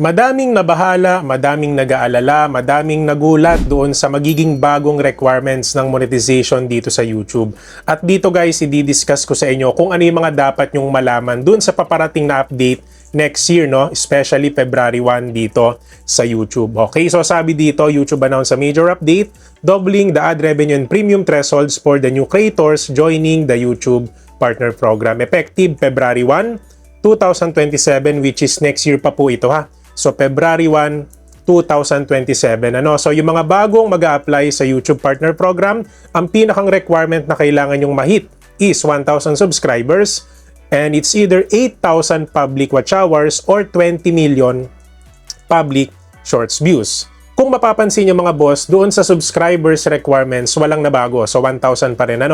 Madaming nabahala, madaming nag-aalala, madaming nagulat doon sa magiging bagong requirements ng monetization dito sa YouTube. At dito guys, i-discuss ko sa inyo kung ano yung mga dapat nyong malaman doon sa paparating na update next year, no? Especially February 1 dito sa YouTube. Okay, so sabi dito, YouTube announced a major update, doubling the ad revenue and premium thresholds for the new creators joining the YouTube Partner Program effective February 1, 2027, which is next year pa po ito ha. So, February 1, 2027. So, yung mga bagong mag-a-apply sa YouTube Partner Program, ang pinakang requirement na kailangan yung ma-hit is 1,000 subscribers and it's either 8,000 public watch hours or 20 million public shorts views. Kung mapapansin nyo mga boss, doon sa subscribers requirements, walang nabago. So, 1,000 pa rin.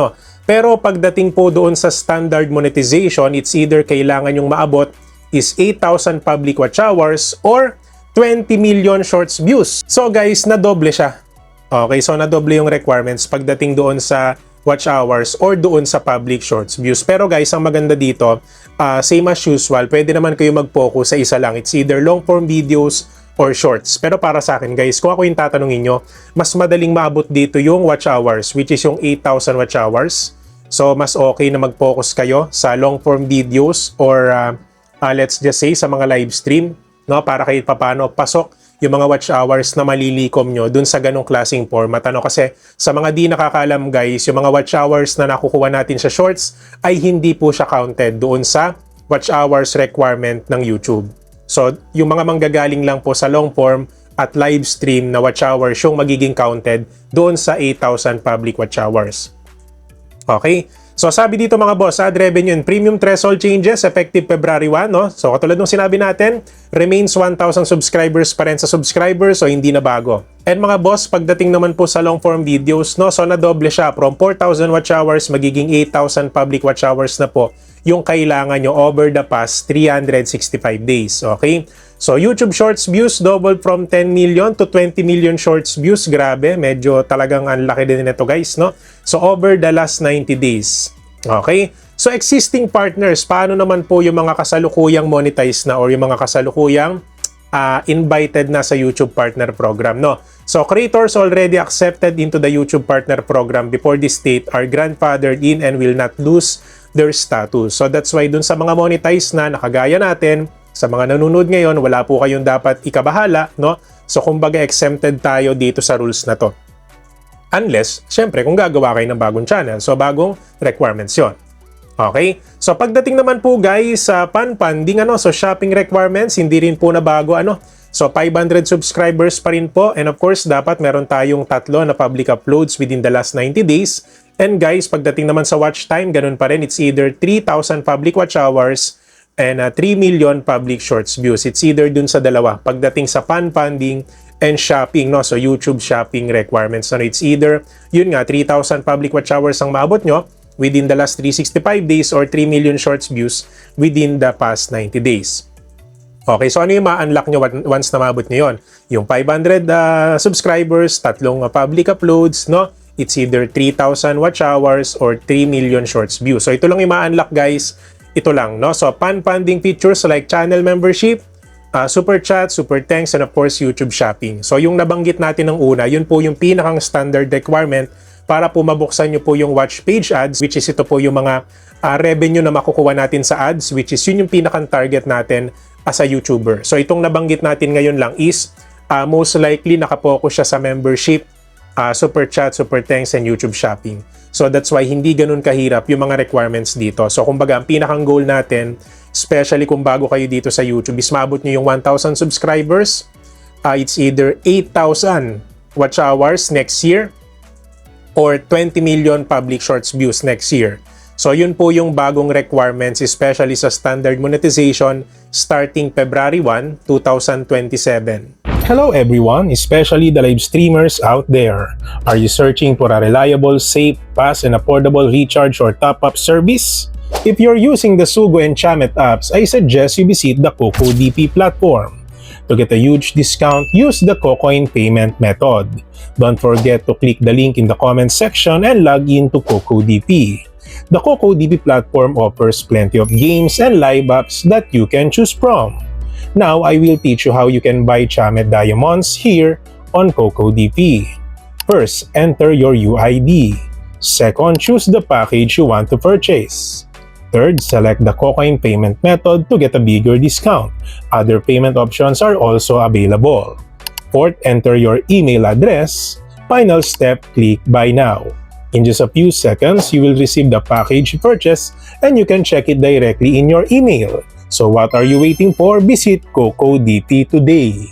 Pero pagdating po doon sa standard monetization, it's either kailangan yung maabot is 8,000 public watch hours or 20 million shorts views. So guys, nadoble siya. Okay, so nadoble yung requirements pagdating doon sa watch hours or doon sa public shorts views. Pero guys, ang maganda dito, same as usual, pwede naman kayo mag-focus sa isa lang. It's either long form videos or shorts. Pero para sa akin guys, kung ako yung tatanungin nyo, mas madaling maabot dito yung watch hours, which is yung 8,000 watch hours. So mas okay na mag-focus kayo sa long form videos or let's just say sa mga live stream, no, para kahit papano pasok yung mga watch hours na malilikom nyo dun sa ganong klaseng format. Kasi sa mga di nakakalam guys, yung mga watch hours na nakukuha natin sa shorts ay hindi po siya counted doon sa watch hours requirement ng YouTube. So yung mga manggagaling lang po sa long form at live stream na watch hours yung magiging counted doon sa 8,000 public watch hours. Okay? So sabi dito mga boss, ad revenue and premium threshold changes effective February 1, no? So katulad ng sinabi natin, remains 1,000 subscribers pa rin sa subscribers, so hindi na bago. And mga boss, pagdating naman po sa long form videos, no, so nadoble siya from 4,000 watch hours magiging 8,000 public watch hours na po yung kailangan nyo over the past 365 days. Okay? So YouTube Shorts views doubled from 10 million to 20 million Shorts views. Grabe, medyo talagang ang laki din nito guys, no? So over the last 90 days. Okay? So existing partners, paano naman po yung mga kasalukuyang monetized na or yung mga kasalukuyang invited na sa YouTube Partner Program, no? So creators already accepted into the YouTube Partner Program before this date are grandfathered in and will not lose their status. So that's why dun sa mga monetized na nakagaya natin, sa mga nanonood ngayon, wala po kayong dapat ikabahala, no? So kumbaga exempted tayo dito sa rules na to. Unless, syempre, kung gagawa kayo ng bagong channel. So bagong requirements yon. Okay? So pagdating naman po guys sa pan-funding, so shopping requirements, hindi rin po na bago, So 500 subscribers pa rin po, and of course dapat meron tayong 3 na public uploads within the last 90 days. And guys, pagdating naman sa watch time, ganun pa rin, it's either 3,000 public watch hours and 3 million public shorts views. It's either dun sa dalawa pagdating sa fan-funding and shopping, no? So YouTube shopping requirements, it's either yun nga 3,000 public watch hours ang maabot nyo within the last 365 days or 3 million shorts views within the past 90 days. Okay, so ano yung ma-unlock nyo once na maabot nyo yun? Yung 500 subscribers, 3 public uploads, no? It's either 3,000 watch hours or 3 million shorts views. So ito lang yung ma-unlock guys. Ito lang, no? So fan-funding features like channel membership, super chat, super thanks, and of course YouTube shopping. So yung nabanggit natin ng una, yun po yung pinakang standard requirement para po mabuksan nyo po yung watch page ads, which is ito po yung mga revenue na makukuha natin sa ads, which is yun yung pinakang target natin as a YouTuber. So itong nabanggit natin ngayon lang is most likely nakapokus siya sa membership, super chat, super thanks, and YouTube shopping. So that's why hindi ganun kahirap yung mga requirements dito. So kumbaga, ang pinakang goal natin, especially kung bago kayo dito sa YouTube, is maabot nyo yung 1,000 subscribers. It's either 8,000 watch hours next year or 20 million public shorts views next year. So yun po yung bagong requirements, especially sa standard monetization starting February 1, 2027. Hello everyone, especially the live streamers out there. Are you searching for a reliable, safe, fast, and affordable recharge or top-up service? If you're using the Sugo and Chamet apps, I suggest you visit the CocoDP platform. To get a huge discount, use the Cocoin payment method. Don't forget to click the link in the comment section and log in to CocoDP. The CocoDP platform offers plenty of games and live apps that you can choose from. Now, I will teach you how you can buy Chamet Diamonds here on CocoDP. First, enter your UID. Second, choose the package you want to purchase. Third, select the Cocoin payment method to get a bigger discount. Other payment options are also available. Fourth, enter your email address. Final step, click Buy Now. In just a few seconds, you will receive the package purchase and you can check it directly in your email. So what are you waiting for? Visit CocoDP today.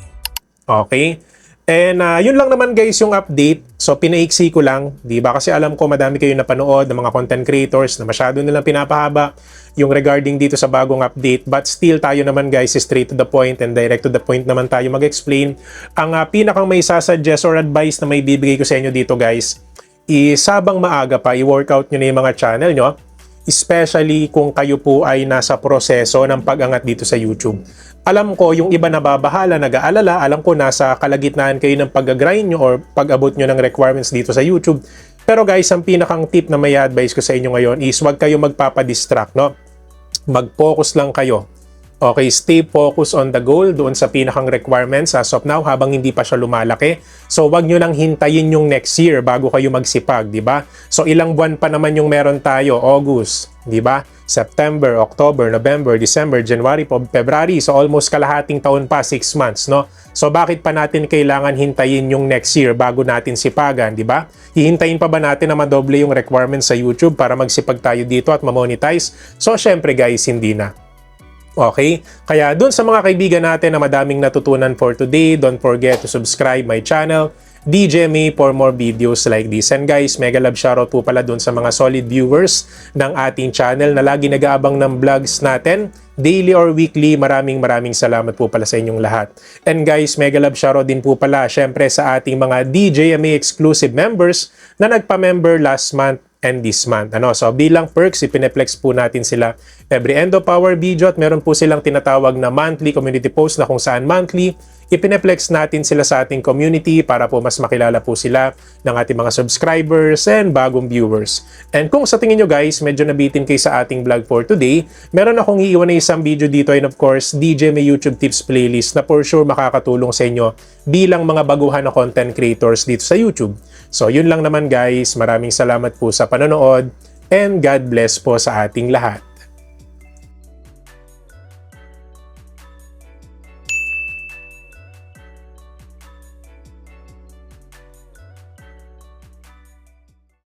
Okay? And yun lang naman guys yung update. So pinaiksi ko lang, di ba? Kasi alam ko madami kayo napanood ng mga content creators na masyado nilang pinapahaba yung regarding dito sa bagong update. But still tayo naman guys, straight to the point and direct to the point naman tayo mag-explain. Ang pinakang may sasuggest or advice na may bibigay ko sa inyo dito guys, isabang maaga pa, i-workout nyo na yung mga channel nyo. Especially kung kayo po ay nasa proseso ng pag-angat dito sa YouTube. Alam ko, yung iba nababahala, nag-aalala, alam ko nasa kalagitnaan kayo ng pag-grind nyo or pag-abot nyo ng requirements dito sa YouTube. Pero guys, ang pinakang tip na may advice ko sa inyo ngayon is huwag kayo magpapadistract, no? Mag-focus lang kayo. Okay, stay focused on the goal doon sa pinakang requirements as of now habang hindi pa siya lumalaki. So wag nyo nang hintayin yung next year bago kayo magsipag, di ba? So ilang buwan pa naman yung meron tayo, August, di ba? September, October, November, December, January, February. So almost kalahating taon pa, 6 months, no? So bakit pa natin kailangan hintayin yung next year bago natin sipagan, di ba? Hihintayin pa ba natin na madoble yung requirements sa YouTube para magsipag tayo dito at ma-monetize? So syempre guys, hindi na. Okay? Kaya dun sa mga kaibigan natin na madaming natutunan for today, don't forget to subscribe my channel, DJMA, for more videos like this. And guys, mega love shoutout po pala dun sa mga solid viewers ng ating channel na lagi nag-aabang ng vlogs natin, daily or weekly. Maraming salamat po pala sa inyong lahat. And guys, mega love shoutout din po pala syempre sa ating mga DJMA exclusive members na nagpa-member last month and this month. So bilang perks, ipineplex po natin sila every end of our video at meron po silang tinatawag na monthly community post na kung saan monthly, ipineplex natin sila sa ating community para po mas makilala po sila ng ating mga subscribers and bagong viewers. And kung sa tingin nyo guys, medyo nabitin kayo sa ating vlog for today, meron akong iiwan na isang video dito and of course, DJ may YouTube tips playlist na for sure makakatulong sa inyo bilang mga baguhan na content creators dito sa YouTube. So yun lang naman guys, maraming salamat po sa panonood and God bless po sa ating lahat.